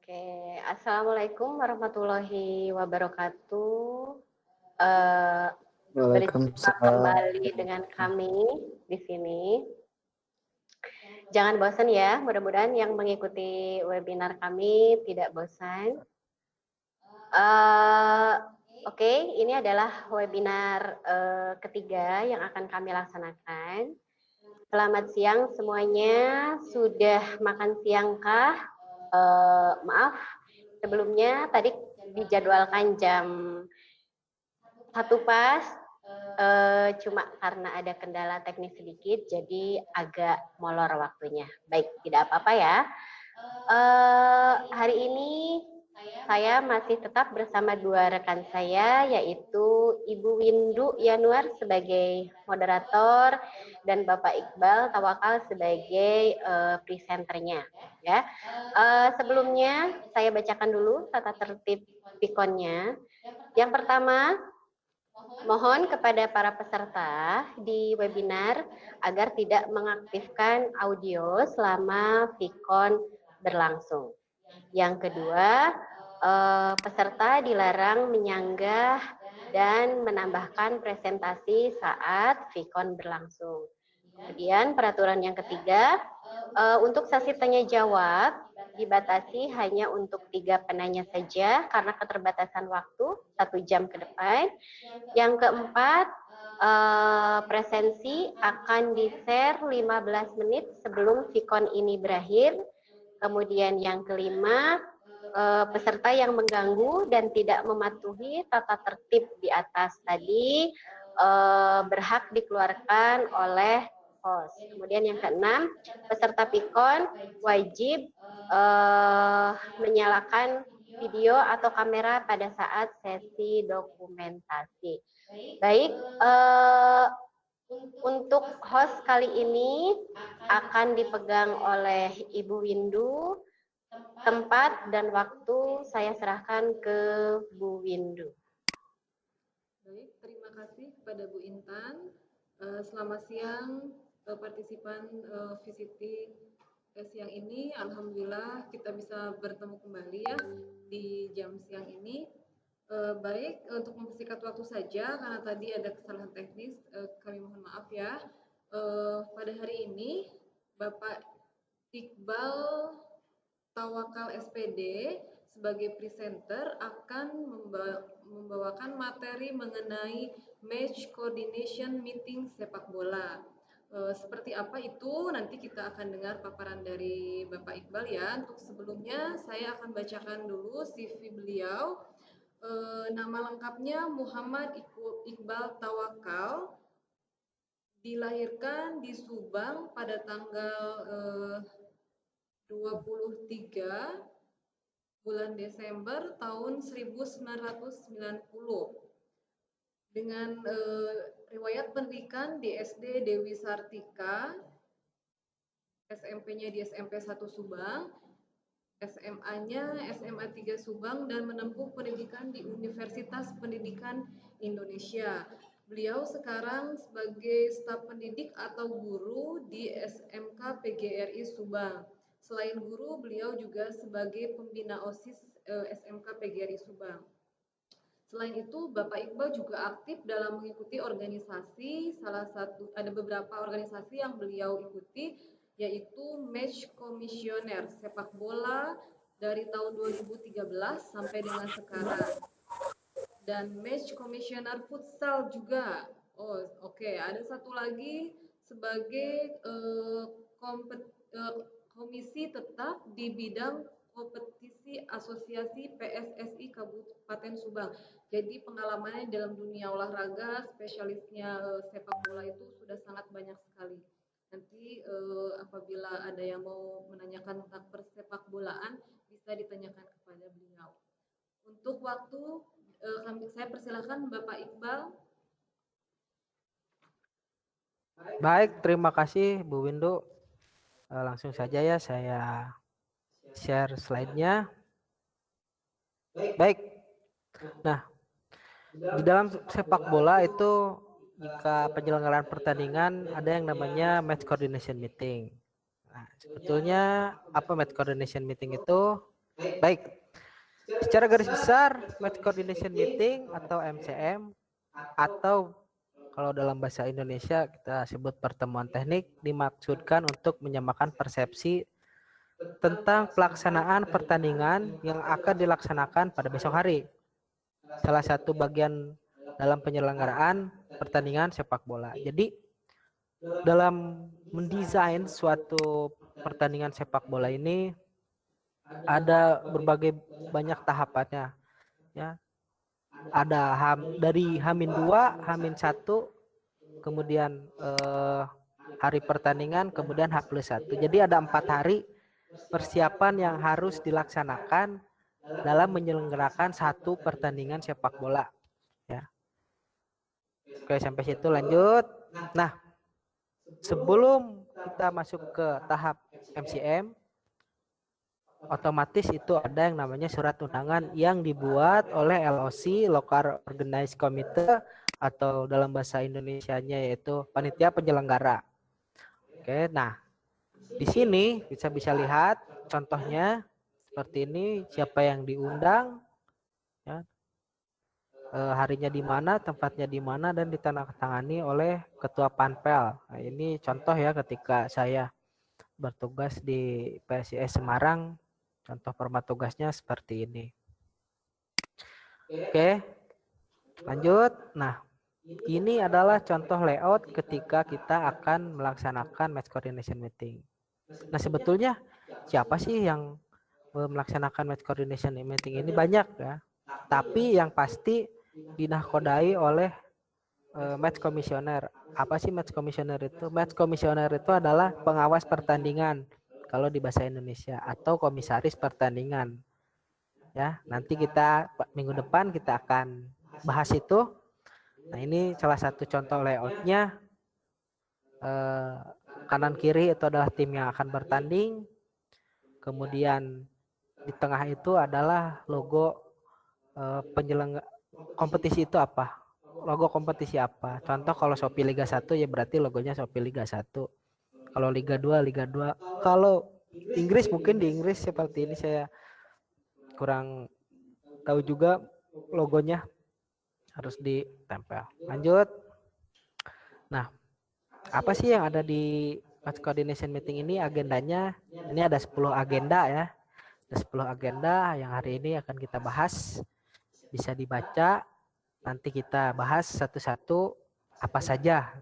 Oke, Assalamualaikum warahmatullahi wabarakatuh. Eh, Berjumpa Waalaikumsalam. kembali dengan kami di sini. Jangan bosan ya, mudah-mudahan yang mengikuti webinar kami tidak bosan. Oke, ini adalah webinar ketiga yang akan kami laksanakan. Selamat siang semuanya, sudah makan siangkah? Maaf, sebelumnya tadi dijadwalkan jam 1 pas, cuma karena ada kendala teknis sedikit, jadi agak molor waktunya. Baik, tidak apa-apa ya. Hari ini saya masih tetap bersama dua rekan saya, yaitu Ibu Windu Yanuar sebagai moderator dan Bapak Iqbal Tawakal sebagai presenternya. Ya, sebelumnya saya bacakan dulu tata tertib pikonnya. Yang pertama, mohon kepada para peserta di webinar agar tidak mengaktifkan audio selama Vicon berlangsung. Yang kedua, peserta dilarang menyanggah dan menambahkan presentasi saat Vicon berlangsung. Kemudian peraturan yang ketiga, untuk sesi tanya jawab dibatasi hanya untuk 3 penanya saja karena keterbatasan waktu 1 jam ke depan. Yang keempat, presensi akan di-share 15 menit sebelum Vicon ini berakhir. Kemudian yang kelima, peserta yang mengganggu dan tidak mematuhi tata tertib di atas tadi berhak dikeluarkan oleh host. Kemudian yang keenam, peserta Vicon wajib menyalakan video atau kamera pada saat sesi dokumentasi. Baik, untuk host kali ini akan dipegang oleh Ibu Windu. Tempat dan waktu saya serahkan ke Bu Windu. Baik, terima kasih kepada Bu Intan. Selamat siang partisipan visiting siang ini. Alhamdulillah kita bisa bertemu kembali ya di jam siang ini. Baik, untuk mempersingkat waktu saja karena tadi ada kesalahan teknis, kami mohon maaf ya. Pada hari ini Bapak Iqbal Tawakal SPD sebagai presenter akan membawakan materi mengenai match coordination meeting sepak bola. Seperti apa itu nanti kita akan dengar paparan dari Bapak Iqbal ya. Untuk sebelumnya saya akan bacakan dulu CV beliau. Nama lengkapnya Muhammad Iqbal Tawakal, dilahirkan di Subang pada tanggal 23 bulan Desember tahun 1990 dengan riwayat pendidikan di SD Dewi Sartika, SMP-nya di SMP 1 Subang, SMA-nya SMA 3 Subang dan menempuh pendidikan di Universitas Pendidikan Indonesia. Beliau sekarang sebagai staf pendidik atau guru di SMK PGRI Subang. Selain guru, beliau juga sebagai pembina OSIS SMK PGRI Subang. Selain itu, Bapak Iqbal juga aktif dalam mengikuti organisasi, ada beberapa organisasi yang beliau ikuti, yaitu Match Komisioner Sepak Bola dari tahun 2013 sampai dengan sekarang. Dan Match Komisioner Futsal juga. Oh, oke. Ada satu lagi sebagai komisi tetap di bidang kompetisi asosiasi PSSI Kabupaten Subang. Jadi pengalamannya dalam dunia olahraga, spesialisnya sepak bola itu sudah sangat banyak sekali. Nanti apabila ada yang mau menanyakan tentang persepak bolaan, bisa ditanyakan kepada beliau. Untuk waktu, saya persilakan Bapak Iqbal. Baik, terima kasih Bu Windu. Langsung saja ya saya share slide-nya. Baik. Nah, di dalam sepak bola itu jika penyelenggaraan pertandingan ada yang namanya match coordination meeting. Nah, sebetulnya apa match coordination meeting itu? Baik, secara garis besar match coordination meeting atau MCM, atau kalau dalam bahasa Indonesia kita sebut pertemuan teknik, dimaksudkan untuk menyamakan persepsi tentang pelaksanaan pertandingan yang akan dilaksanakan pada besok hari. Salah satu bagian dalam penyelenggaraan pertandingan sepak bola. Jadi dalam mendesain suatu pertandingan sepak bola ini ada berbagai banyak tahapannya, ya. Ada dari H-2, H-1, kemudian hari pertandingan, kemudian H+1. Jadi ada 4 hari persiapan yang harus dilaksanakan dalam menyelenggarakan satu pertandingan sepak bola. Ya. Oke, sampai situ lanjut. Nah, sebelum kita masuk ke tahap MCM, otomatis itu ada yang namanya surat undangan yang dibuat oleh LOC, Local Organized Committee, atau dalam bahasa Indonesianya yaitu panitia penyelenggara. Oke, nah di sini bisa lihat contohnya seperti ini, siapa yang diundang, ya, harinya di mana, tempatnya di mana, dan ditandatangani oleh ketua Panpel. Nah, ini contoh ya ketika saya bertugas di PSIS Semarang, contoh format tugasnya seperti ini. Oke, lanjut. Nah, ini adalah contoh layout ketika kita akan melaksanakan match coordination meeting. Nah, sebetulnya siapa sih yang melaksanakan match coordination meeting ini? Banyak ya. Tapi yang pasti dinahkodai oleh match commissioner. Apa sih match commissioner itu? Match commissioner itu adalah pengawas pertandingan kalau di bahasa Indonesia, atau komisaris pertandingan. Ya, nanti kita minggu depan kita akan bahas itu. Nah, ini salah satu contoh layoutnya. Kanan kiri itu adalah tim yang akan bertanding. Kemudian di tengah itu adalah logo penyelenggara kompetisi itu apa. Logo kompetisi apa. Contoh kalau Shopee Liga 1 ya berarti logonya Shopee Liga 1. Kalau Liga 2, Liga 2. Kalau Inggris mungkin di Inggris seperti ini, saya kurang tahu juga logonya, harus ditempel. Lanjut. Nah, apa sih yang ada di match coordination meeting ini? Agendanya, ini ada 10 agenda ya. Ada 10 agenda yang hari ini akan kita bahas. Bisa dibaca, nanti kita bahas satu-satu apa saja.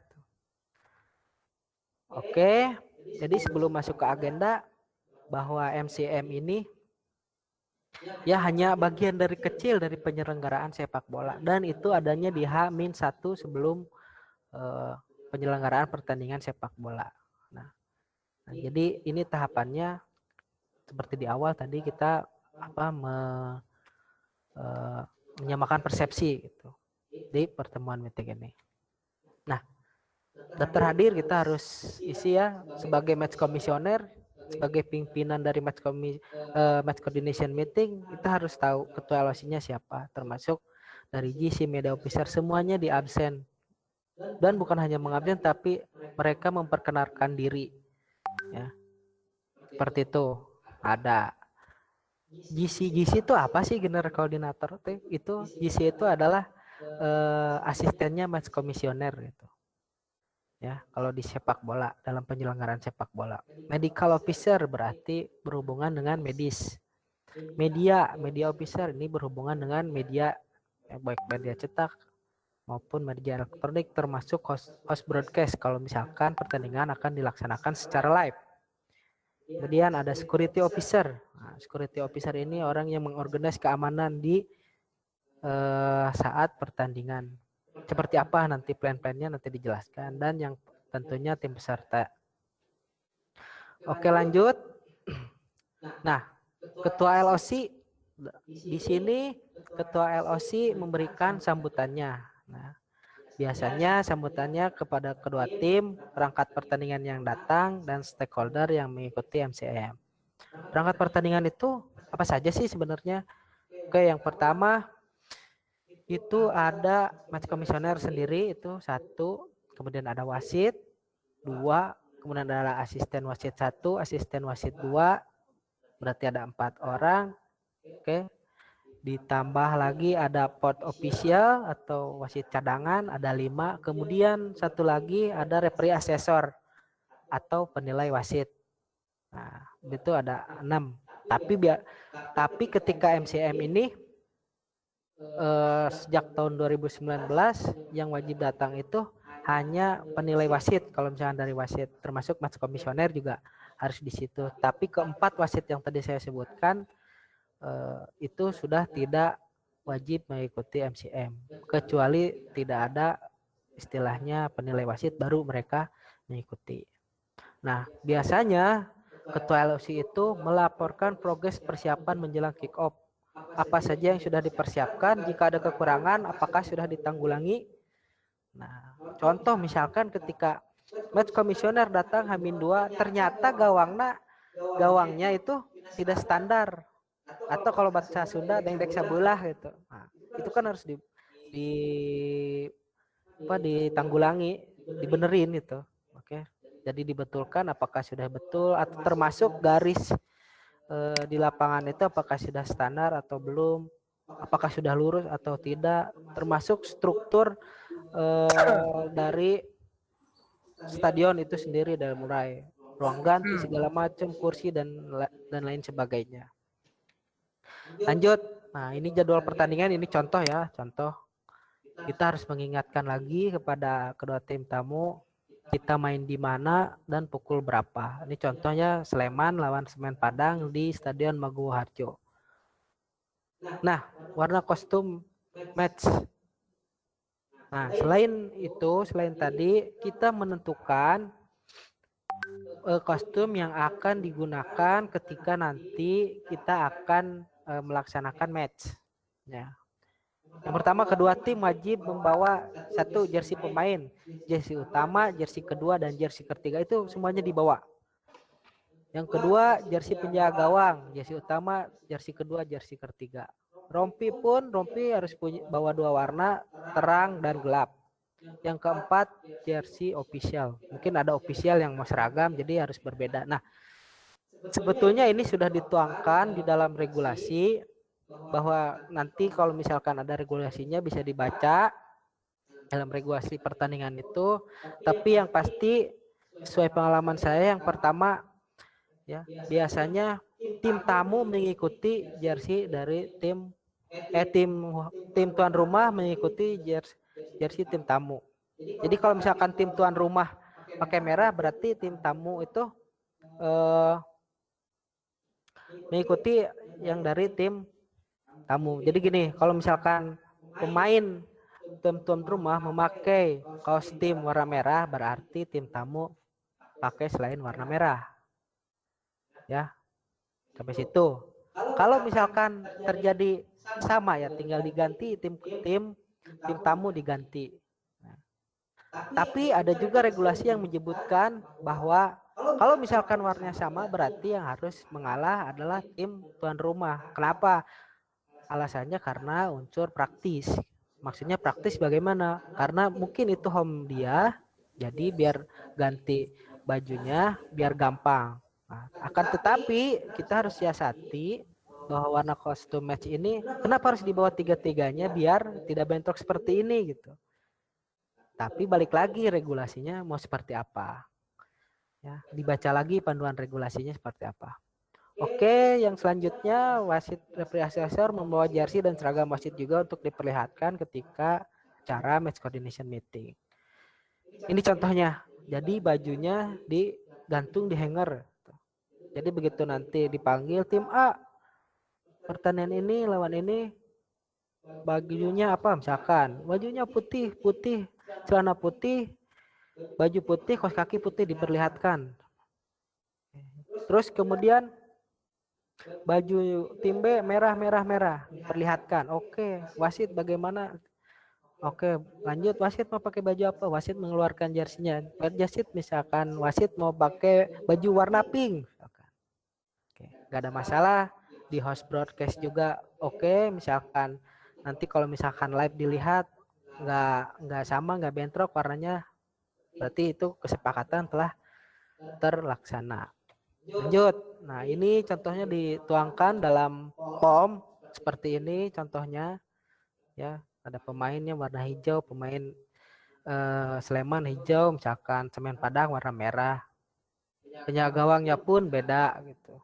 Oke, jadi sebelum masuk ke agenda, bahwa MCM ini ya hanya bagian dari kecil dari penyelenggaraan sepak bola, dan itu adanya di H-1 sebelum penyelenggaraan pertandingan sepak bola. Nah, jadi ini tahapannya seperti di awal tadi kita menyamakan persepsi gitu di pertemuan meeting ini. Nah, daftar hadir kita harus isi ya sebagai match commissioner, sebagai pimpinan dari match coordination meeting, kita harus tahu ketua LOC-nya siapa, termasuk dari GC, media officer, semuanya di absen. Dan bukan hanya mengabsen, tapi mereka memperkenalkan diri. Ya. Seperti itu. Ada GC. GC itu apa sih, General Coordinator? Itu GC itu adalah asistennya match commissioner gitu. Ya, kalau di sepak bola, dalam penyelenggaraan sepak bola. Medical officer berarti berhubungan dengan medis. Media officer ini berhubungan dengan media, baik media cetak maupun media elektronik, termasuk host broadcast kalau misalkan pertandingan akan dilaksanakan secara live. Kemudian ada security officer. Nah, security officer ini orang yang mengorganize keamanan di saat pertandingan. Seperti apa nanti plan-plannya nanti dijelaskan, dan yang tentunya tim peserta. Oke, lanjut. Nah, ketua LOC di sini, ketua LOC memberikan sambutannya. Nah, biasanya sambutannya kepada kedua tim, perangkat pertandingan yang datang, dan stakeholder yang mengikuti MCM. Perangkat pertandingan itu apa saja sih sebenarnya? Oke, yang pertama itu ada match commissioner sendiri, itu 1, kemudian ada wasit 2, kemudian ada asisten wasit 1, asisten wasit 2, berarti ada 4 orang, Oke. Ditambah lagi ada pot official atau wasit cadangan ada 5. Kemudian satu lagi ada referee asesor atau penilai wasit. Nah, itu ada 6. Tapi ketika MCM ini sejak tahun 2019 yang wajib datang itu hanya penilai wasit. Kalau misalnya dari wasit, termasuk match komisioner juga harus di situ. Tapi keempat wasit yang tadi saya sebutkan itu sudah tidak wajib mengikuti MCM, kecuali tidak ada istilahnya penilai wasit baru mereka mengikuti. Nah, biasanya ketua LOC itu melaporkan progres persiapan menjelang kick off. Apa saja yang sudah dipersiapkan, jika ada kekurangan apakah sudah ditanggulangi. Nah, contoh misalkan ketika match komisioner datang H-2 ternyata gawangnya itu tidak standar. Atau kalau bahasa Sunda dengdek sabelah gitu. Nah, itu kan harus ditanggulangi, dibenerin gitu. Oke. Jadi dibetulkan apakah sudah betul atau termasuk garis di lapangan itu apakah sudah standar atau belum, apakah sudah lurus atau tidak, termasuk struktur dari stadion itu sendiri dari mulai ruang ganti segala macam, kursi dan lain sebagainya. Lanjut. Nah, ini jadwal pertandingan, ini contoh ya, contoh. Kita harus mengingatkan lagi kepada kedua tim tamu kita main di mana dan pukul berapa. Ini contohnya Sleman lawan Semen Padang di Stadion Maguwo Harjo. Nah, warna kostum match. Nah, selain tadi kita menentukan kostum yang akan digunakan ketika nanti kita akan melaksanakan match. Ya. Yang pertama, kedua tim wajib membawa satu jersey pemain, jersey utama, jersey kedua, dan jersey ketiga itu semuanya dibawa. Yang kedua, jersey penjaga gawang, jersey utama, jersey kedua, jersey ketiga. Rompi harus bawa 2 warna, terang dan gelap. Yang keempat, jersey official. Mungkin ada official yang mau seragam, jadi harus berbeda. Nah, sebetulnya ini sudah dituangkan di dalam regulasi bahwa nanti kalau misalkan ada regulasinya bisa dibaca dalam regulasi pertandingan itu. Tapi yang pasti sesuai pengalaman saya, yang pertama ya biasanya tim tamu mengikuti jersey dari tim tuan rumah mengikuti jersey tim tamu. Jadi kalau misalkan tim tuan rumah pakai merah berarti tim tamu itu mengikuti yang dari tim tamu. Jadi gini, kalau misalkan pemain tim tuan rumah memakai kaos tim warna merah, berarti tim tamu pakai selain warna merah. Ya, sampai situ. Kalau misalkan terjadi sama ya, tinggal diganti tim tamu diganti. Nah, tapi ada juga regulasi yang menyebutkan bahwa kalau misalkan warnanya sama berarti yang harus mengalah adalah tim tuan rumah. Kenapa? Alasannya karena unsur praktis. Maksudnya praktis bagaimana? Karena mungkin itu home dia, jadi biar ganti bajunya biar gampang. Nah, akan tetapi kita harus siasati bahwa warna kostum match ini kenapa harus dibawa tiga-tiganya biar tidak bentrok seperti ini gitu. Tapi balik lagi regulasinya mau seperti apa. Ya, dibaca lagi panduan regulasinya seperti apa. Oke, yang selanjutnya wasit referee asesor membawa jersey dan seragam wasit juga untuk diperlihatkan ketika acara match coordination meeting. Ini contohnya. Jadi bajunya digantung di hanger. Jadi begitu nanti dipanggil tim A, pertandingan ini lawan ini, bajunya apa? Misalkan bajunya putih, celana putih, baju putih, kaos kaki putih diperlihatkan. Terus kemudian baju tim B merah diperlihatkan. Oke, wasit bagaimana? Oke, lanjut, wasit mau pakai baju apa? Wasit mengeluarkan jersinya. Misalkan wasit mau pakai baju warna pink. Oke, nggak ada masalah. Di host broadcast juga oke. Misalkan nanti kalau misalkan live dilihat nggak sama, nggak bentrok warnanya, berarti itu kesepakatan telah terlaksana. Lanjut. Nah, ini contohnya dituangkan dalam POM seperti ini contohnya ya. Ada pemainnya warna hijau, pemain Sleman hijau, misalkan Semen Padang warna merah. Penjaga gawangnya pun beda gitu.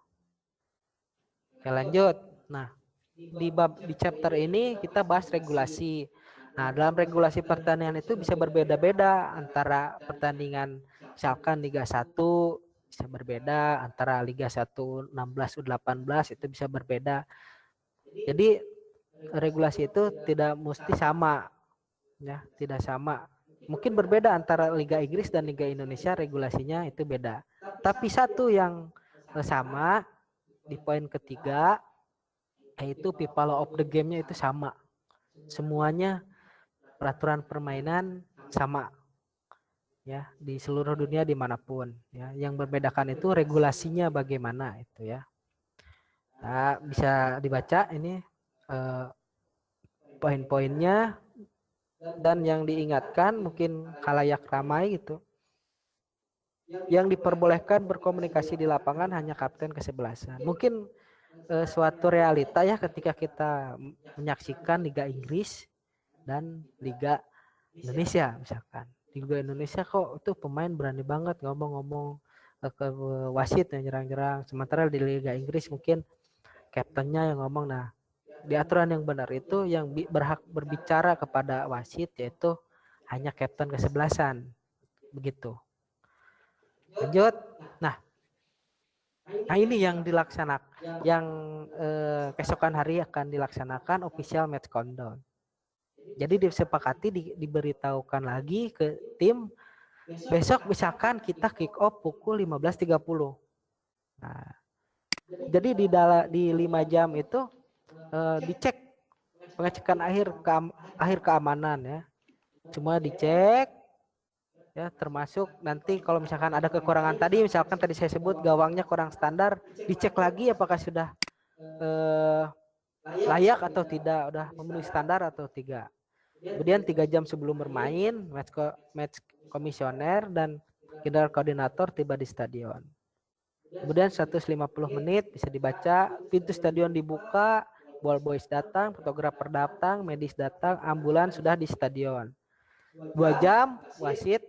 Oke, lanjut. Nah, di chapter ini kita bahas regulasi. Nah, dalam regulasi pertandingan itu bisa berbeda-beda antara pertandingan misalkan Liga 1 bisa berbeda, antara Liga 1 16 U18 itu bisa berbeda. Jadi regulasi itu tidak mesti sama ya, tidak sama. Mungkin berbeda antara Liga Inggris dan Liga Indonesia, regulasinya itu beda. Tapi satu yang sama di poin ketiga yaitu FIFA Law of the Game-nya itu sama. Semuanya peraturan permainan sama ya di seluruh dunia dimanapun ya. Yang membedakan itu regulasinya bagaimana itu ya. Nah, bisa dibaca ini poin-poinnya, dan yang diingatkan mungkin khalayak ramai gitu. Yang diperbolehkan berkomunikasi di lapangan hanya kapten kesebelasan. Mungkin suatu realita ya ketika kita menyaksikan Liga Inggris dan Liga Indonesia misalkan. Di Liga Indonesia kok itu pemain berani banget ngomong-ngomong ke wasit yang nyerang-nyerang. Sementara di Liga Inggris mungkin kaptennya yang ngomong. Nah, di aturan yang benar itu yang berhak berbicara kepada wasit yaitu hanya kapten kesebelasan. Begitu. Lanjut. Nah ini yang dilaksanakan, yang keesokan hari akan dilaksanakan official match countdown. Jadi disepakati diberitahukan lagi ke tim besok misalkan kita kick off pukul 15.30. Nah, jadi di 5 jam itu dicek pengecekan akhir keamanan ya. Cuma dicek ya, termasuk nanti kalau misalkan ada kekurangan tadi, misalkan tadi saya sebut gawangnya kurang standar, dicek lagi apakah sudah layak atau tidak, udah memenuhi standar atau tidak. Kemudian 3 jam sebelum bermain, match komisioner dan general koordinator tiba di stadion. Kemudian 150 menit bisa dibaca, pintu stadion dibuka, ball boys datang, fotografer datang, medis datang, ambulans sudah di stadion. 2 jam wasit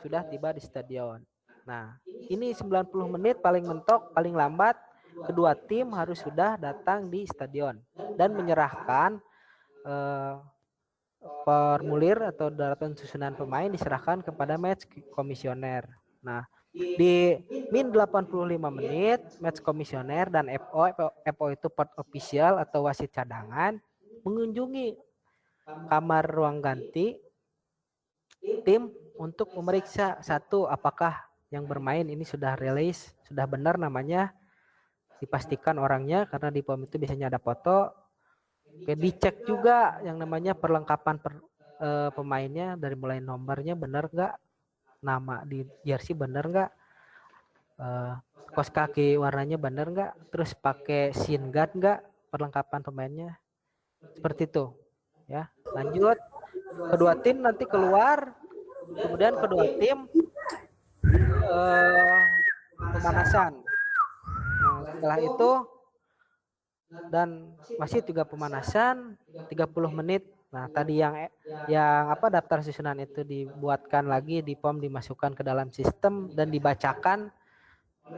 sudah tiba di stadion. Nah, ini 90 menit paling mentok, paling lambat kedua tim harus sudah datang di stadion dan menyerahkan formulir atau daftar susunan pemain diserahkan kepada match komisioner. Nah, di min 85 menit match komisioner dan FO itu part official atau wasit cadangan mengunjungi kamar ruang ganti tim untuk memeriksa satu apakah yang bermain ini sudah rilis, sudah benar namanya, dipastikan orangnya karena di POM itu biasanya ada foto. Dicek juga yang namanya perlengkapan pemainnya dari mulai nomornya benar nggak, nama di jersey benar nggak, kos kaki warnanya benar nggak, terus pakai shin guard nggak perlengkapan pemainnya, seperti itu ya. Lanjut, kedua tim nanti keluar, kemudian kedua tim pemanasan. Nah, setelah itu dan masih juga pemanasan 30 menit. Nah, tadi yang daftar susunan itu dibuatkan lagi di POM, dimasukkan ke dalam sistem dan dibacakan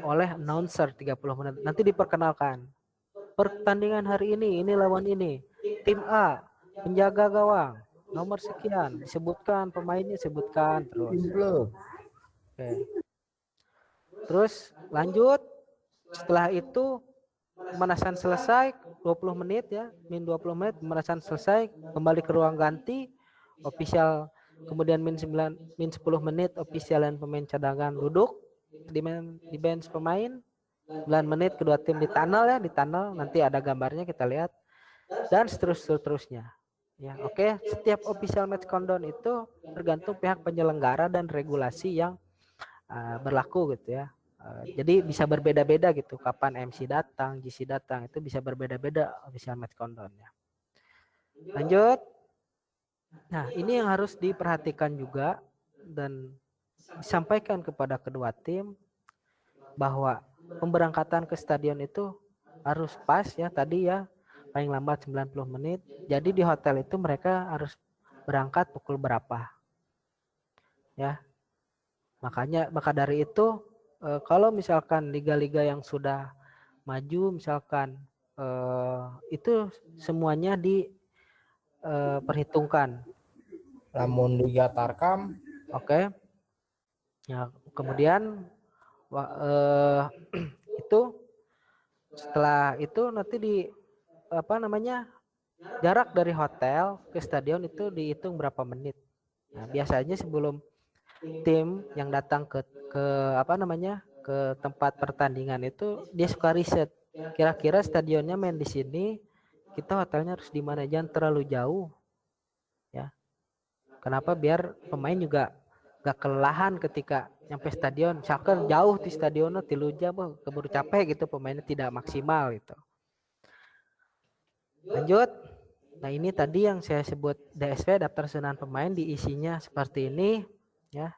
oleh announcer 30 menit. Nanti diperkenalkan. Pertandingan hari ini lawan ini. Tim A, penjaga gawang, nomor sekian, disebutkan pemainnya, sebutkan terus. Oke. Terus lanjut, setelah itu pemanasan selesai 20 menit ya, min 20 menit pemanasan selesai, kembali ke ruang ganti official, kemudian min 10 menit official dan pemain cadangan duduk di bench pemain. 9 menit kedua tim di tunnel nanti ada gambarnya kita lihat, dan seterusnya ya. Oke, setiap official match countdown itu tergantung pihak penyelenggara dan regulasi yang berlaku gitu ya. Jadi bisa berbeda-beda gitu kapan MC datang, GC datang, itu bisa berbeda-beda official match countdown-nya. Lanjut. Nah, ini yang harus diperhatikan juga dan disampaikan kepada kedua tim bahwa pemberangkatan ke stadion itu harus pas ya tadi ya, paling lambat 90 menit. Jadi di hotel itu mereka harus berangkat pukul berapa ya. Maka dari itu kalau misalkan liga-liga yang sudah maju misalkan itu semuanya diperhitungkan. Lamun Liga Tarkam, Oke. Ya, kemudian itu setelah itu nanti jarak dari hotel ke stadion itu dihitung berapa menit. Nah, biasanya sebelum tim yang datang ke tempat pertandingan itu dia suka riset. Kira-kira stadionnya main di sini, kita hotelnya harus di mana, jangan terlalu jauh. Ya. Kenapa? Biar pemain juga gak kelelahan ketika nyampe stadion. Misalkan jauh di stadionnya 3 jam, keburu capek gitu, pemainnya tidak maksimal gitu. Lanjut. Nah, ini tadi yang saya sebut DSP, daftar susunan pemain, diisinya seperti ini ya.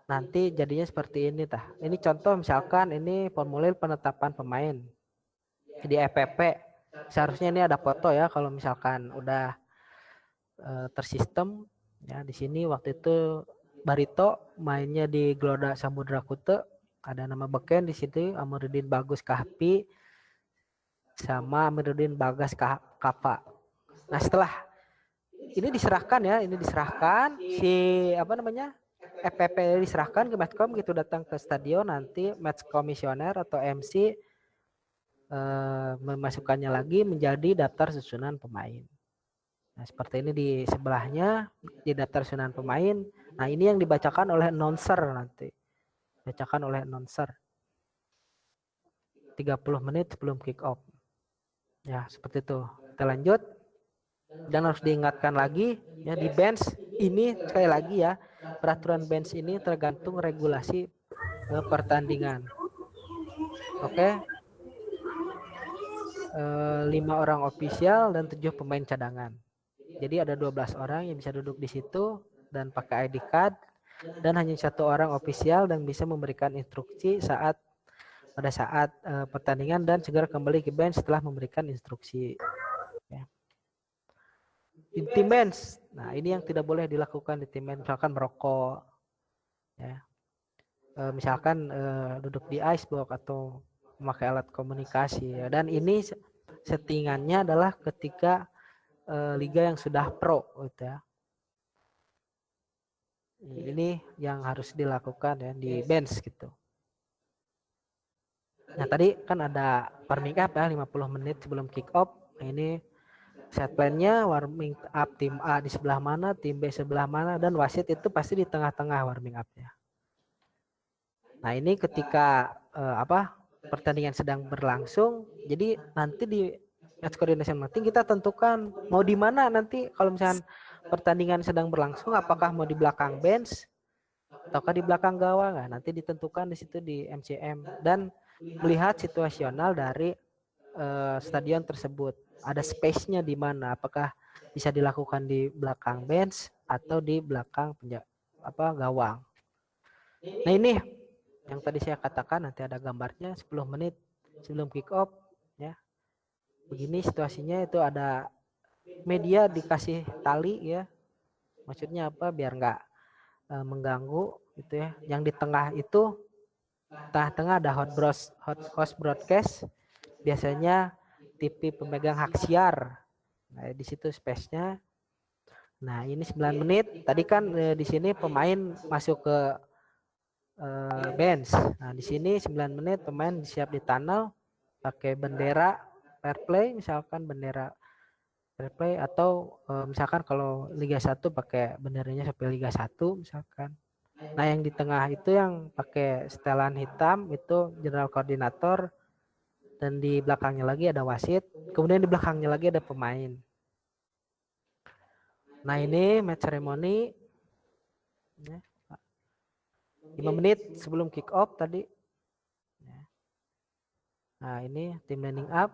Nanti jadinya seperti ini tah. Ini contoh misalkan ini formulir penetapan pemain di EPP. Seharusnya ini ada foto ya kalau misalkan udah tersistem ya. Di sini waktu itu Barito mainnya di Gloda Samudra Kute, ada nama beken di situ Amiruddin Bagus Kahfi sama Amiruddin Bagas Kapa. Nah, setelah ini diserahkan ya, si EPP diserahkan ke Matchcom gitu, datang ke stadion, nanti match komisioner atau MC memasukkannya lagi menjadi daftar susunan pemain. Nah, seperti ini di sebelahnya di daftar susunan pemain. Nah, ini yang dibacakan oleh announcer nanti. Dibacakan oleh announcer 30 menit sebelum kick off. Ya, seperti itu. Kita lanjut. Dan harus diingatkan lagi ya, di bench ini sekali lagi ya, peraturan bench ini tergantung regulasi pertandingan. Oke. 5 orang ofisial dan 7 pemain cadangan. Jadi ada 12 orang yang bisa duduk di situ dan pakai ID card, dan hanya 1 orang ofisial dan bisa memberikan instruksi pada saat pertandingan dan segera kembali ke bench setelah memberikan instruksi. Ya. Di tim bench, nah ini yang tidak boleh dilakukan di tim bench, misalkan merokok, ya. Misalkan duduk di icebox atau memakai alat komunikasi, ya. Dan ini settingannya adalah ketika liga yang sudah pro, gitu ya. Ini yang harus dilakukan ya di bench gitu. Nah, tadi kan ada warming up ya 50 menit sebelum kick off. Nah, ini set plan-nya warming up tim A di sebelah mana, tim B sebelah mana, dan wasit itu pasti di tengah-tengah warming up-nya. Nah, ini ketika pertandingan sedang berlangsung, jadi nanti di match coordination meeting kita tentukan mau di mana nanti kalau misalnya pertandingan sedang berlangsung, apakah mau di belakang bench ataukah di belakang gawang. Nah, nanti ditentukan di situ di MCM dan melihat situasional dari stadion tersebut. Ada space-nya di mana, apakah bisa dilakukan di belakang bench atau di belakang gawang. Nah, ini yang tadi saya katakan, nanti ada gambarnya 10 menit sebelum kick off ya. Begini situasinya, itu ada media dikasih tali ya. Maksudnya apa? Biar nggak mengganggu gitu ya. Yang di tengah itu, tengah-tengah ada host broadcast. Biasanya TV pemegang hak siar. Nah, di situ space-nya. Nah, ini 9 menit. Tadi kan di sini pemain masuk ke bench. Nah, di sini 9 menit pemain siap di tunnel pakai bendera fair play, misalkan bendera fair play, atau misalkan kalau Liga 1 pakai benderanya sampai Liga 1 misalkan. Nah, yang di tengah itu yang pakai setelan hitam itu general koordinator, dan di belakangnya lagi ada wasit, kemudian di belakangnya lagi ada pemain. Nah, ini match ceremony 5 menit sebelum kick off tadi. Nah, ini tim lining up.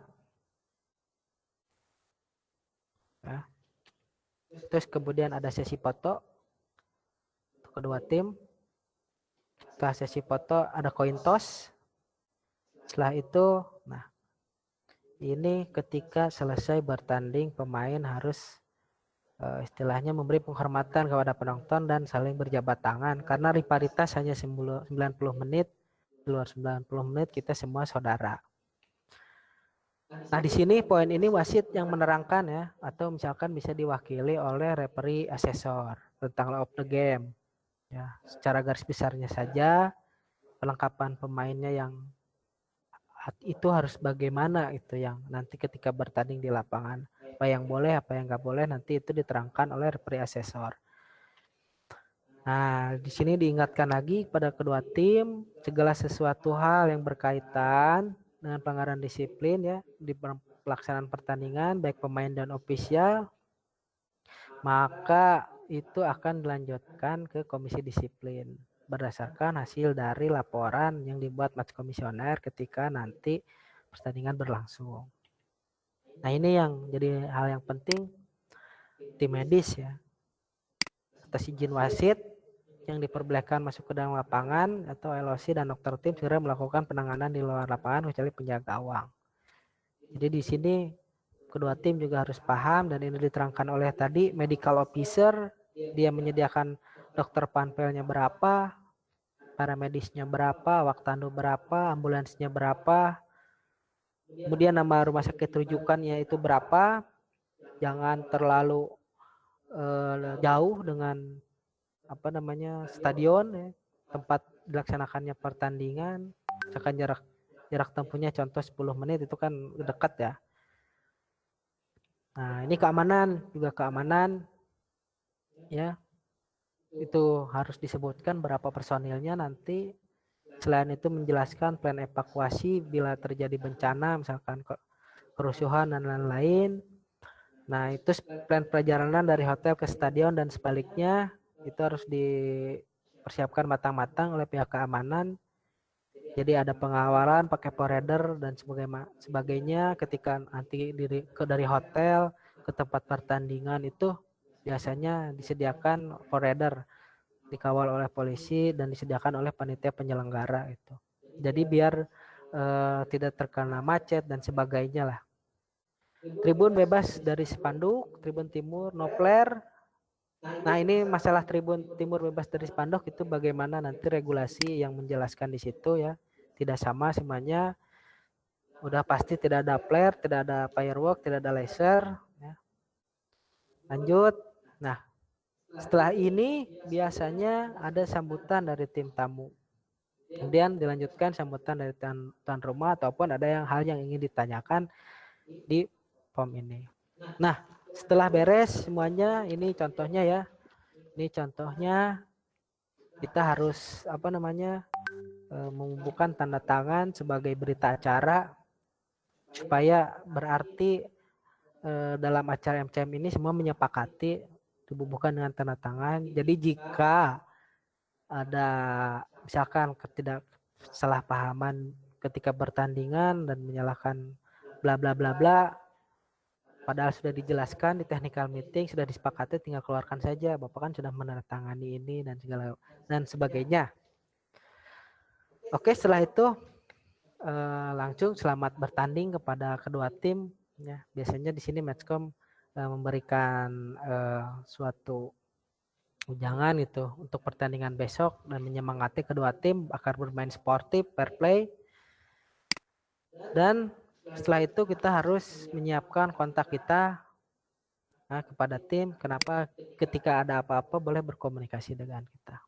Ya. Terus kemudian ada sesi foto untuk kedua tim. Setelah sesi foto ada coin toss Setelah itu, nah ini ketika selesai bertanding pemain harus istilahnya memberi penghormatan kepada penonton dan saling berjabat tangan karena rivalitas hanya 90 menit. Di luar 90 menit kita semua saudara. Nah, di sini poin ini wasit yang menerangkan ya, atau misalkan bisa diwakili oleh referee asesor tentang law of the game. Ya, secara garis besarnya saja pelengkapan pemainnya yang itu harus bagaimana itu yang nanti ketika bertanding di lapangan. Apa yang boleh, apa yang nggak boleh nanti itu diterangkan oleh referee asesor. Nah, di sini diingatkan lagi pada kedua tim segala sesuatu hal yang berkaitan dengan pelanggaran disiplin ya di pelaksanaan pertandingan baik pemain dan ofisial, maka itu akan dilanjutkan ke komisi disiplin berdasarkan hasil dari laporan yang dibuat match komisioner ketika nanti pertandingan berlangsung. Nah, ini yang jadi hal yang penting tim medis ya. Atas izin wasit yang diperbolehkan masuk ke dalam lapangan atau LOC dan dokter tim segera melakukan penanganan di luar lapangan kecuali penjaga gawang. Jadi di sini kedua tim juga harus paham dan ini diterangkan oleh tadi medical officer, dia menyediakan dokter panpelnya berapa, paramedisnya berapa, waktandu berapa, ambulansnya berapa, kemudian nama rumah sakit rujukannya itu berapa, jangan terlalu jauh dengan stadion ya, tempat dilaksanakannya pertandingan, misalkan jarak tempuhnya contoh 10 menit itu kan dekat ya. Nah, ini juga keamanan ya, itu harus disebutkan berapa personilnya nanti. Selain itu menjelaskan plan evakuasi bila terjadi bencana misalkan kerusuhan dan lain-lain. Nah, itu plan perjalanan dari hotel ke stadion dan sebaliknya itu harus dipersiapkan matang-matang oleh pihak keamanan. Jadi ada pengawalan pakai forerunner dan sebagainya ketika nanti dari hotel ke tempat pertandingan itu biasanya disediakan forerunner, dikawal oleh polisi dan disediakan oleh panitia penyelenggara itu. Jadi biar tidak terkena macet dan sebagainya lah. Tribun bebas dari spanduk, tribun timur no flare. Nah, ini masalah tribun timur bebas dari spanduk itu bagaimana nanti regulasi yang menjelaskan di situ ya. Tidak sama semuanya. Udah pasti tidak ada flare, tidak ada firework, tidak ada laser ya. Lanjut. Nah, setelah ini biasanya ada sambutan dari tim tamu. Kemudian dilanjutkan sambutan dari tuan rumah ataupun ada hal yang ingin ditanyakan di form ini. Nah, setelah beres semuanya, ini contohnya ya. Ini contohnya kita harus mengumpulkan tanda tangan sebagai berita acara supaya berarti dalam acara MCM ini semua menyepakati dibubuhkan dengan tanda tangan. Jadi jika ada misalkan ketidaksalahpahaman ketika pertandingan dan menyalahkan bla bla bla bla, padahal sudah dijelaskan di technical meeting, sudah disepakati, tinggal keluarkan saja. Bapak kan sudah menandatangani ini dan sebagainya. Oke, setelah itu langsung selamat bertanding kepada kedua tim. Ya, biasanya di sini Matchcom memberikan suatu ujangan itu untuk pertandingan besok dan menyemangati kedua tim agar bermain sportif, fair play. Dan setelah itu kita harus menyiapkan kontak kita kepada tim. Kenapa ketika ada apa-apa boleh berkomunikasi dengan kita.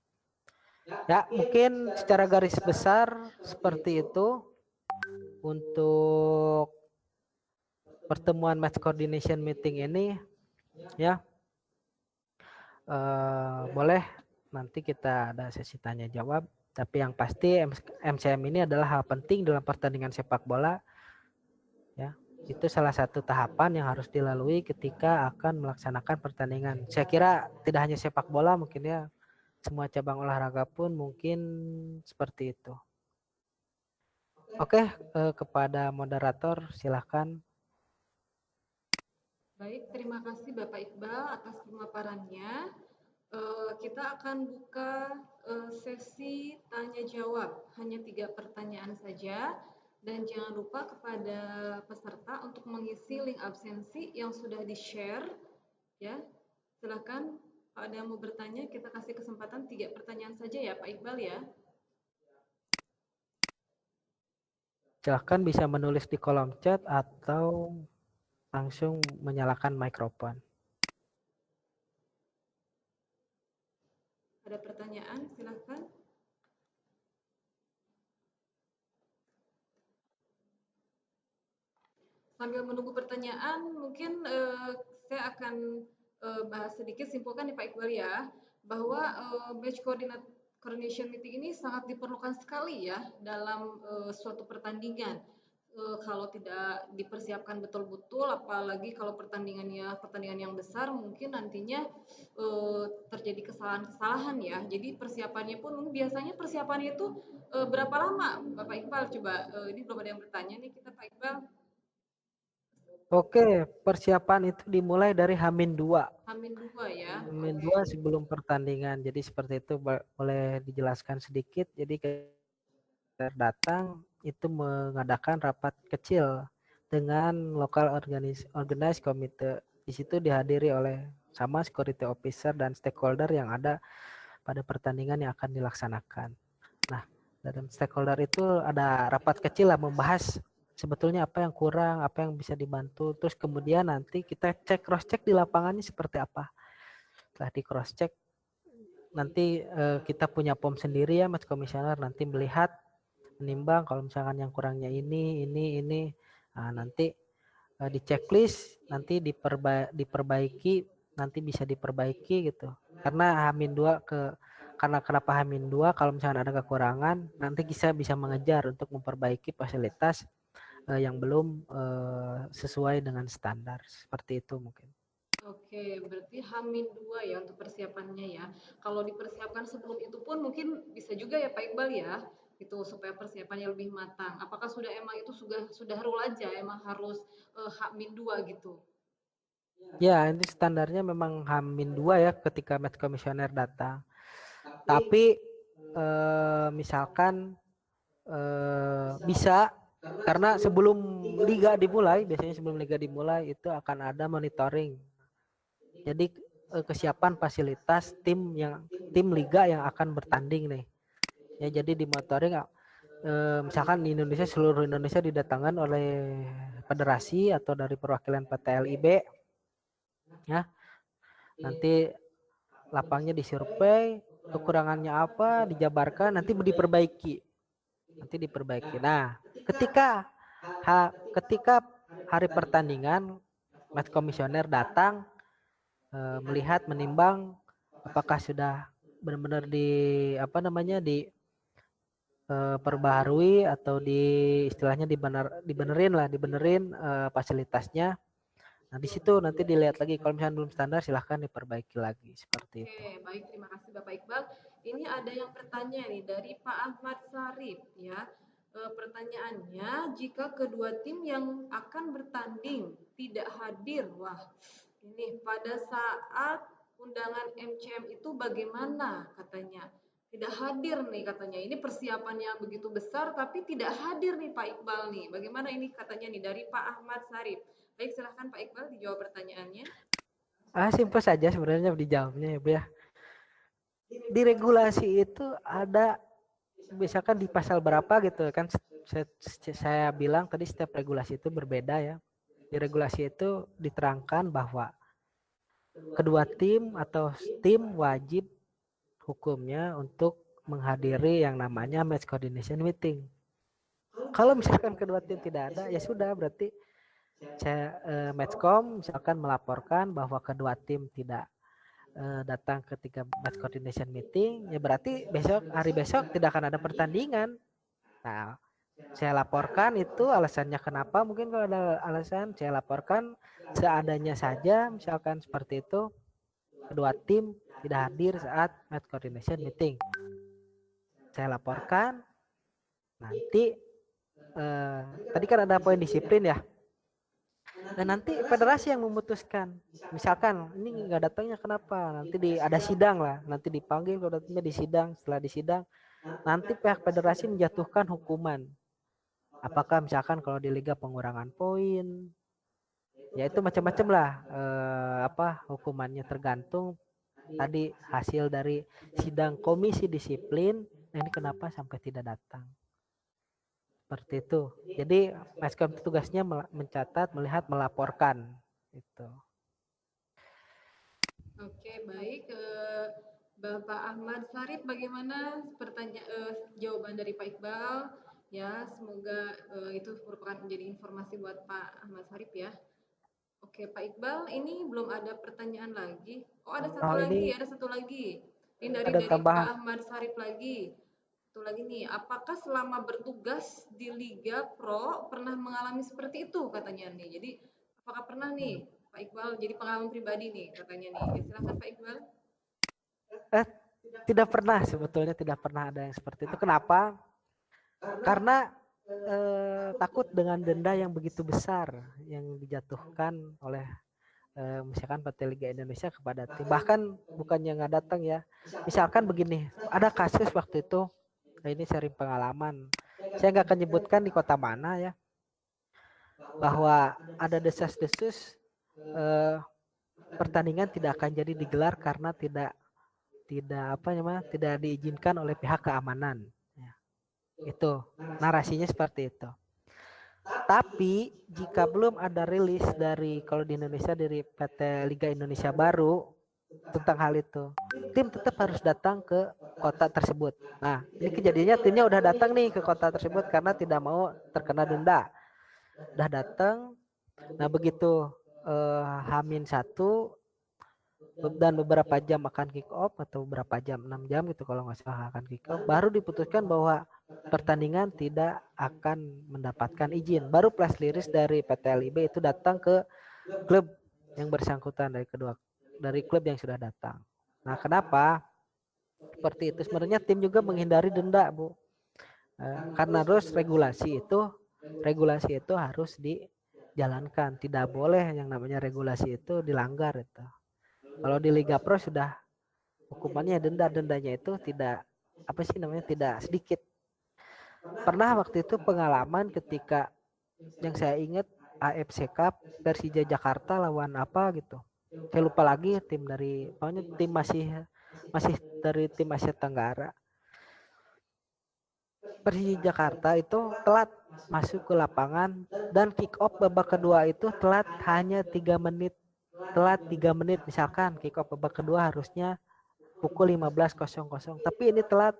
Ya, mungkin secara garis besar seperti itu untuk pertemuan match coordination meeting ini ya. Boleh nanti kita ada sesi tanya jawab. Tapi yang pasti MCM ini adalah hal penting dalam pertandingan sepak bola. Ya, itu salah satu tahapan yang harus dilalui ketika akan melaksanakan pertandingan. Saya kira tidak hanya sepak bola, mungkin ya semua cabang olahraga pun mungkin seperti itu. Oke, kepada moderator silakan. Baik, terima kasih Bapak Iqbal atas pemaparannya. Kita akan buka sesi tanya jawab, hanya 3 pertanyaan saja. Dan jangan lupa kepada peserta untuk mengisi link absensi yang sudah di-share ya. Silakan kalau ada yang mau bertanya, kita kasih kesempatan 3 pertanyaan saja ya Pak Iqbal ya. Silahkan bisa menulis di kolom chat atau langsung menyalakan mikrofon. Ada pertanyaan, silakan. Sambil menunggu pertanyaan, mungkin saya akan bahas sedikit, simpulkan ya Pak Iqbal ya, bahwa match coordination meeting ini sangat diperlukan sekali ya dalam suatu pertandingan. Kalau tidak dipersiapkan betul-betul, apalagi kalau pertandingan yang besar, mungkin nantinya terjadi kesalahan-kesalahan ya. Jadi persiapannya pun biasanya persiapannya itu berapa lama, Bapak Iqbal? Coba ini belum ada yang bertanya nih kita Pak Iqbal. Oke, persiapan itu dimulai dari H-2. H-2 ya. H-2 sebelum pertandingan. Jadi seperti itu, boleh dijelaskan sedikit. Jadi kita datang itu mengadakan rapat kecil dengan lokal organized committee. Di situ dihadiri oleh sama security officer dan stakeholder yang ada pada pertandingan yang akan dilaksanakan. Nah, dalam stakeholder itu ada rapat kecil lah membahas sebetulnya apa yang kurang, apa yang bisa dibantu. Terus kemudian nanti kita cross check di lapangannya seperti apa. Setelah di cross check, nanti kita punya POM sendiri ya, Mas Komisioner, nanti melihat, menimbang kalau misalkan yang kurangnya ini. Nah, nanti di checklist, nanti diperbaiki, nanti bisa diperbaiki gitu. Karena karena kenapa H-2, kalau misalkan ada kekurangan, nanti kita bisa mengejar untuk memperbaiki fasilitas yang belum sesuai dengan standar. Seperti itu mungkin. Oke, berarti H-2 ya untuk persiapannya ya. Kalau dipersiapkan sebelum itu pun mungkin bisa juga ya Pak Iqbal ya, itu supaya persiapannya lebih matang. Apakah emang itu sudah rule aja, emang harus H-2 gitu? Ya, ini standarnya memang H-2 ya ketika match komisioner datang. Tapi misalkan bisa, karena sebelum liga dimulai, biasanya sebelum liga dimulai itu akan ada monitoring. Jadi kesiapan fasilitas tim liga yang akan bertanding nih. Ya, jadi di monitoring misalkan di Indonesia, seluruh Indonesia didatangkan oleh federasi atau dari perwakilan PT LIB ya. Nanti lapangnya disurvei, kekurangannya apa, dijabarkan, nanti diperbaiki. Nah, ketika hari pertandingan, match komisioner datang melihat, menimbang apakah sudah benar-benar perbaharui atau istilahnya dibenerin fasilitasnya. Nah, di situ nanti dilihat lagi, kalau misalnya belum standar silahkan diperbaiki lagi, seperti itu. Oke, baik, terima kasih Bapak Iqbal. Ini ada yang bertanya nih dari Pak Ahmad Sarif ya. Pertanyaannya, jika kedua tim yang akan bertanding tidak hadir, wah ini pada saat undangan MCM itu bagaimana katanya? Tidak hadir nih katanya. Ini persiapannya begitu besar tapi tidak hadir nih Pak Iqbal nih. Bagaimana ini katanya nih dari Pak Ahmad Sarif. Baik, silahkan Pak Iqbal dijawab pertanyaannya. Simpel saja sebenarnya dijawabnya ya Bu ya. Di regulasi itu ada, misalkan di pasal berapa gitu kan, saya bilang tadi setiap regulasi itu berbeda ya. Di regulasi itu diterangkan bahwa kedua tim atau tim wajib hukumnya untuk menghadiri yang namanya match coordination meeting. Kalau misalkan kedua tim tidak ada, ya sudah, berarti saya matchcom misalkan melaporkan bahwa kedua tim tidak datang ketika match coordination meeting, ya berarti hari besok tidak akan ada pertandingan. Nah, saya laporkan itu alasannya kenapa, mungkin kalau ada alasan saya laporkan seadanya saja, misalkan seperti itu, kedua tim tidak hadir saat match coordination meeting. Saya laporkan, nanti tadi kan ada poin disiplin ya. Dan nanti federasi yang memutuskan. Misalkan ini nggak datangnya kenapa? Nanti ada sidang lah. Nanti dipanggil, kalau datangnya di sidang. Setelah di sidang, nanti pihak federasi menjatuhkan hukuman. Apakah misalkan kalau di liga pengurangan poin, ya itu macam-macam lah hukumannya tergantung tadi hasil dari sidang komisi disiplin. Nah, ini kenapa sampai tidak datang? Seperti itu. Jadi Meskom tugasnya mencatat, melihat, melaporkan itu. Oke, baik. Bapak Ahmad Sarif, bagaimana jawaban dari Pak Iqbal? Ya, semoga itu merupakan menjadi informasi buat Pak Ahmad Sarif ya. Oke, Pak Iqbal, ini belum ada pertanyaan lagi. Oh, ada satu lagi, Ini ada satu lagi. Ini dari ada tambahan. Pak Ahmad Sarif lagi. Satu lagi nih, apakah selama bertugas di Liga Pro pernah mengalami seperti itu katanya nih. Jadi, apakah pernah nih Pak Iqbal jadi pengalaman pribadi nih katanya nih. Ya, silakan Pak Iqbal. Tidak pernah, sebetulnya tidak pernah ada yang seperti itu. Kenapa? Karena takut dengan denda yang begitu besar yang dijatuhkan oleh misalkan PT Liga Indonesia kepada tim. Bahkan bukannya nggak datang ya. Misalkan begini, ada kasus waktu itu, ini sharing pengalaman. Saya nggak akan nyebutkan di kota mana ya, bahwa ada desas-desus pertandingan tidak akan jadi digelar karena tidak diizinkan oleh pihak keamanan. Ya. Itu narasinya seperti itu. Tapi jika belum ada rilis dari, kalau di Indonesia dari PT Liga Indonesia baru tentang hal itu, tim tetap harus datang ke kota tersebut. Nah, ini kejadiannya timnya udah datang nih ke kota tersebut karena tidak mau terkena denda. Udah datang. Nah, begitu H-1 dan beberapa jam akan kick off, atau beberapa jam, 6 jam gitu kalau nggak salah akan kick off, baru diputuskan bahwa pertandingan tidak akan mendapatkan izin. Baru press release dari PT LIB itu datang ke klub yang bersangkutan, dari klub yang sudah datang. Nah, kenapa seperti itu? Sebenarnya tim juga menghindari denda, Bu. Karena terus regulasi itu harus dijalankan. Tidak boleh yang namanya regulasi itu dilanggar itu. Kalau di Liga Pro sudah hukumannya dendanya itu tidak tidak sedikit. Pernah waktu itu pengalaman ketika yang saya ingat AFC Cup Persija Jakarta lawan apa gitu. Saya lupa lagi tim dari, pokoknya tim masih dari tim Asia Tenggara. Persija Jakarta itu telat masuk ke lapangan dan kick off babak kedua itu telat hanya 3 menit. Telat 3 menit, misalkan kick off babak kedua harusnya pukul 15.00, tapi ini telat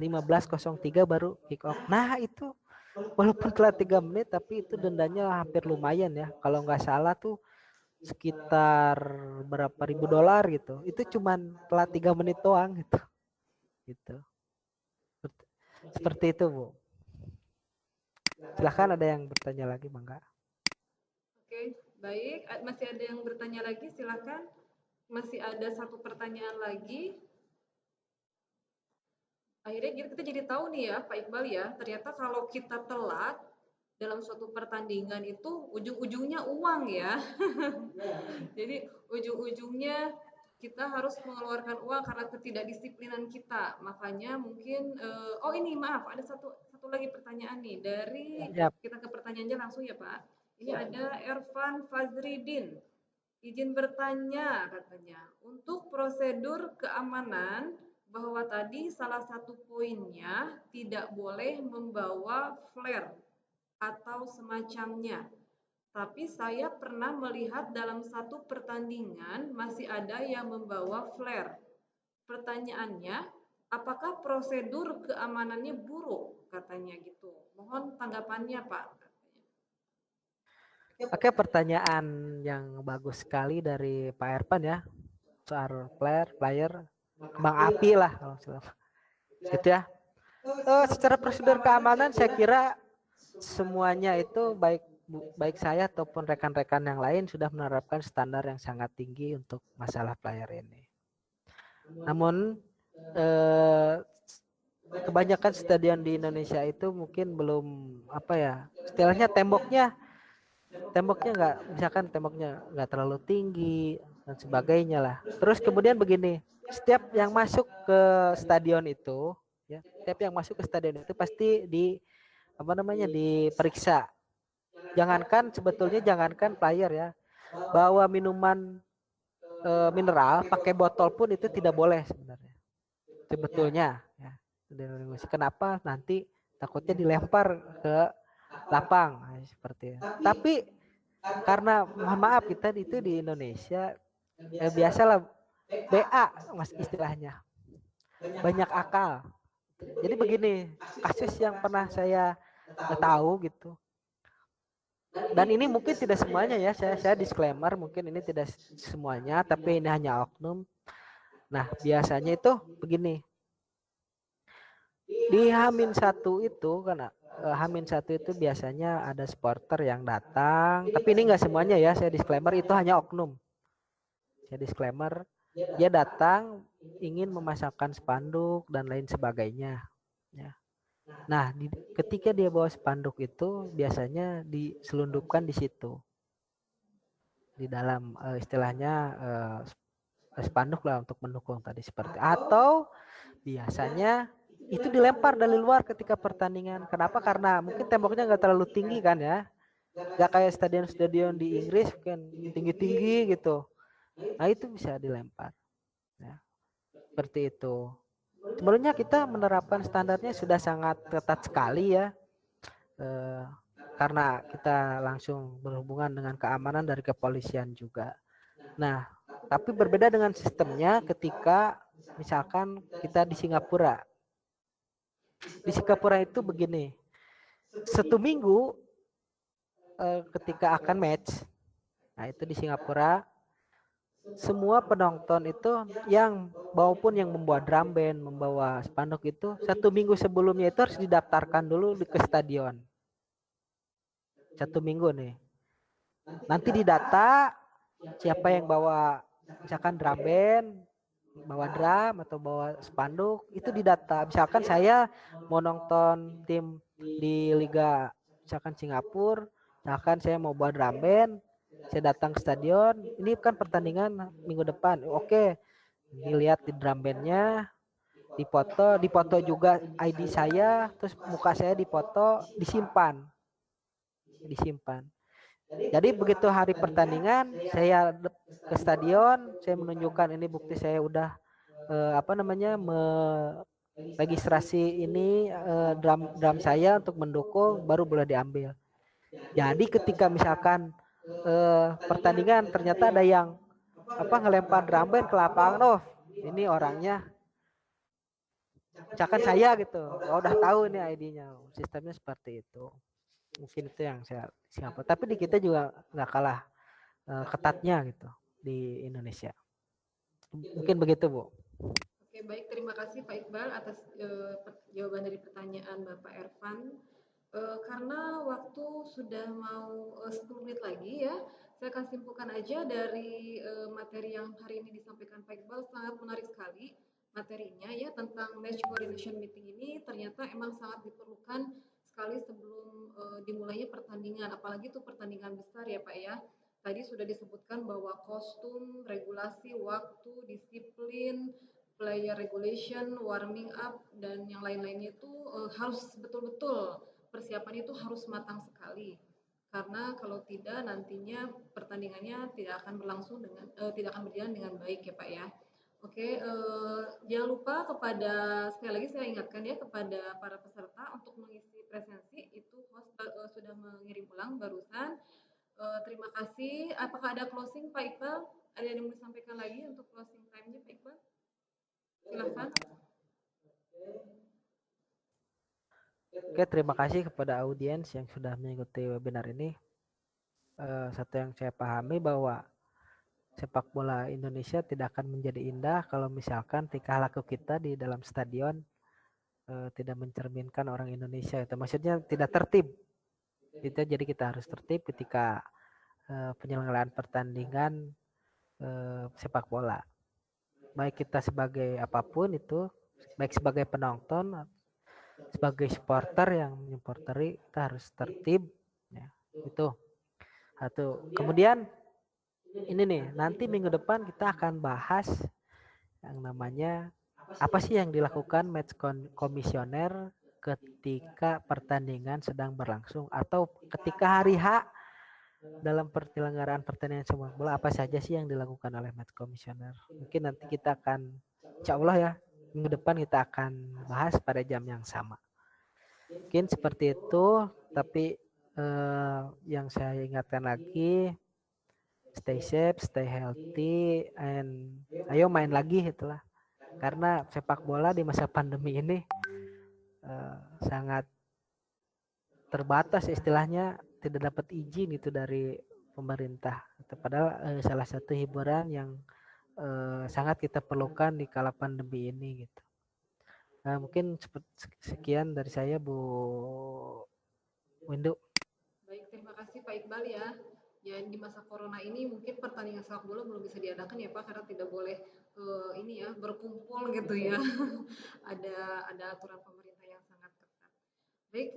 15.03 baru kick off. Nah, itu walaupun telat 3 menit tapi itu dendanya hampir lumayan ya. Kalau nggak salah tuh sekitar berapa ribu dolar gitu. Itu cuman telat 3 menit doang gitu. Gitu. Seperti itu, Bu. Silahkan, ada yang bertanya lagi, Bangga. Oke, baik. Masih ada yang bertanya lagi, silakan. Masih ada satu pertanyaan lagi. Akhirnya kita jadi tahu nih ya, Pak Iqbal ya, ternyata kalau kita telat dalam suatu pertandingan itu ujung-ujungnya uang ya. Jadi ujung-ujungnya kita harus mengeluarkan uang karena ketidakdisiplinan kita. Makanya mungkin oh ini maaf, ada satu lagi pertanyaan nih dari kita ke pertanyaannya langsung ya Pak. Ini ada Ervan Fazridin. Izin bertanya katanya, untuk prosedur keamanan bahwa tadi salah satu poinnya tidak boleh membawa flare atau semacamnya. Tapi saya pernah melihat dalam satu pertandingan masih ada yang membawa flare. Pertanyaannya, apakah prosedur keamanannya buruk? Katanya gitu. Mohon tanggapannya Pak. Oke, pertanyaan yang bagus sekali dari Pak Ervan ya. Soal player, kembang api lah kalau gitu ya. Secara prosedur keamanan saya kira semuanya itu baik saya ataupun rekan-rekan yang lain sudah menerapkan standar yang sangat tinggi untuk masalah player ini. Namun kebanyakan stadion di Indonesia itu mungkin belum istilahnya temboknya nggak terlalu tinggi dan sebagainya lah. Terus kemudian begini, setiap yang masuk ke stadion itu pasti apa namanya diperiksa. Jangankan player ya, bawa minuman mineral pakai botol pun itu tidak boleh sebenarnya. Sebetulnya ya. Kenapa? Nanti takutnya dilempar ke lapang seperti itu. Tapi karena mohon maaf kita itu di Indonesia biasalah BA mas istilahnya, banyak akal. Jadi begini, kasus yang pernah saya tahu gitu. Dan ini mungkin tidak semuanya ya, saya disclaimer, mungkin ini tidak semuanya, tapi ini hanya oknum. Nah, biasanya itu begini. Di H-1 itu kan H-1 itu biasanya ada supporter yang datang, tapi ini enggak semuanya ya, saya disclaimer itu hanya oknum. Saya disclaimer, dia datang ingin memasangkan spanduk dan lain sebagainya ya. Nah, ketika dia bawa spanduk itu biasanya diselundupkan di situ. Di dalam istilahnya spanduk lah untuk mendukung tadi seperti. Atau biasanya itu dilempar dari luar ketika pertandingan. Kenapa? Karena mungkin temboknya nggak terlalu tinggi kan ya. Nggak kayak stadion-stadion di Inggris kan tinggi-tinggi gitu. Nah, itu bisa dilempar. Ya. Seperti itu. Sebenarnya kita menerapkan standarnya sudah sangat ketat sekali ya, karena kita langsung berhubungan dengan keamanan dari kepolisian juga. Nah, tapi berbeda dengan sistemnya ketika misalkan kita di Singapura. Di Singapura itu begini, 1 minggu ketika akan match, nah itu di Singapura, semua penonton itu yang maupun yang membawa drum band, membawa spanduk itu 1 minggu sebelumnya itu harus didaftarkan dulu ke stadion. 1 minggu nih. Nanti didata siapa yang bawa misalkan drum band, bawa drum atau bawa spanduk, itu didata. Misalkan saya mau nonton tim di Liga misalkan Singapura, misalkan saya mau bawa drum band, saya datang ke stadion, ini kan pertandingan minggu depan. Oke, dilihat di drum bandnya, dipoto juga ID saya, terus muka saya dipoto, disimpan. Jadi begitu hari pertandingan, saya ke stadion, saya menunjukkan ini bukti saya udah registrasi ini drum saya untuk mendukung, baru boleh diambil. Jadi ketika misalkan pertandingan ternyata ada yang ngelempar drum band ke lapangan, oh ini orangnya misalkan saya gitu, udah tahu ini ID-nya, sistemnya seperti itu. Mungkin itu yang saya Singapura, tapi di kita juga nggak kalah ketatnya gitu di Indonesia. Mungkin begitu Bu. Oke, baik, terima kasih Pak Iqbal atas jawaban dari pertanyaan Bapak Ervan. Karena waktu sudah mau 10 menit lagi ya, saya akan simpulkan aja dari materi yang hari ini disampaikan Pak Iqbal, sangat menarik sekali materinya ya tentang match coordination meeting ini. Ternyata emang sangat diperlukan sekali sebelum dimulainya pertandingan, apalagi itu pertandingan besar ya Pak ya. Tadi sudah disebutkan bahwa kostum, regulasi, waktu, disiplin, player regulation, warming up, dan yang lain-lainnya itu harus betul-betul persiapan itu harus matang sekali, karena kalau tidak nantinya pertandingannya tidak akan berjalan dengan baik ya Pak ya. Oke, jangan lupa sekali lagi saya ingatkan ya kepada para peserta untuk mengisi presensi itu host sudah mengirim ulang barusan. Terima kasih. Apakah ada closing Pak Iqbal? Ada yang mau disampaikan lagi untuk closing time-nya Pak Iqbal? Silakan. Oke, terima kasih kepada audiens yang sudah mengikuti webinar ini. Satu yang saya pahami bahwa sepak bola Indonesia tidak akan menjadi indah kalau misalkan tingkah laku kita di dalam stadion tidak mencerminkan orang Indonesia. Itu maksudnya tidak tertib. Jadi kita harus tertib ketika penyelenggaraan pertandingan sepak bola. Baik kita sebagai apapun itu, baik sebagai penonton, sebagai supporter yang menyupporteri, kita harus tertib ya. Itu satu. Kemudian ini nih, nanti minggu depan kita akan bahas yang namanya apa sih yang dilakukan match komisioner ketika pertandingan sedang berlangsung atau ketika hari H dalam penyelenggaraan pertandingan sepak bola, apa saja sih yang dilakukan oleh match commissioner? Mungkin nanti kita akan, insya Allah ya, minggu depan kita akan bahas pada jam yang sama. Mungkin seperti itu, tapi yang saya ingatkan lagi, stay safe, stay healthy, and ayo main lagi itulah. Karena sepak bola di masa pandemi ini sangat terbatas istilahnya, tidak dapat izin itu dari pemerintah. Padahal salah satu hiburan yang sangat kita perlukan di kala pandemi ini gitu. Nah, mungkin sekian dari saya, Bu Windu. Baik, terima kasih Pak Iqbal ya. Ya, di masa corona ini mungkin pertandingan sepak bola belum bisa diadakan ya Pak, karena tidak boleh ini ya berkumpul gitu ya. ada aturan pemerintah yang sangat ketat. Baik,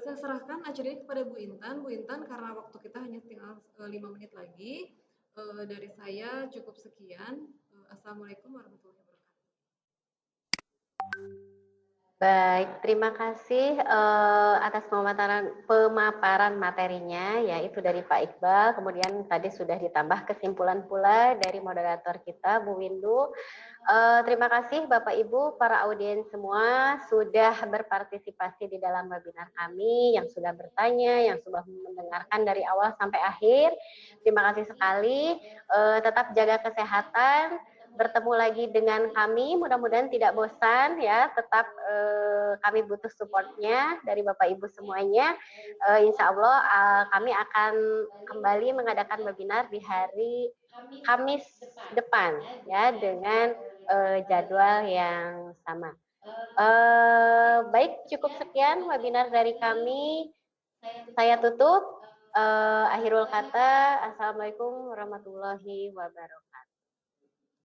saya serahkan acaranya kepada Bu Intan. Bu Intan, karena waktu kita hanya tinggal 5 menit lagi, dari saya cukup sekian. Assalamualaikum warahmatullahi wabarakatuh. Baik, terima kasih atas pemaparan materinya, yaitu dari Pak Iqbal. Kemudian tadi sudah ditambah kesimpulan pula dari moderator kita, Bu Windu. Terima kasih Bapak Ibu, para audiens semua sudah berpartisipasi di dalam webinar kami, yang sudah bertanya, yang sudah mendengarkan dari awal sampai akhir. Terima kasih sekali. Tetap jaga kesehatan. Bertemu lagi dengan kami, mudah-mudahan tidak bosan ya, tetap kami butuh supportnya dari Bapak Ibu semuanya. Insya Allah kami akan kembali mengadakan webinar di hari Kamis depan ya, dengan jadwal yang sama. Baik, cukup sekian webinar dari kami. Saya tutup. Akhirul kata, Assalamualaikum warahmatullahi wabarakatuh.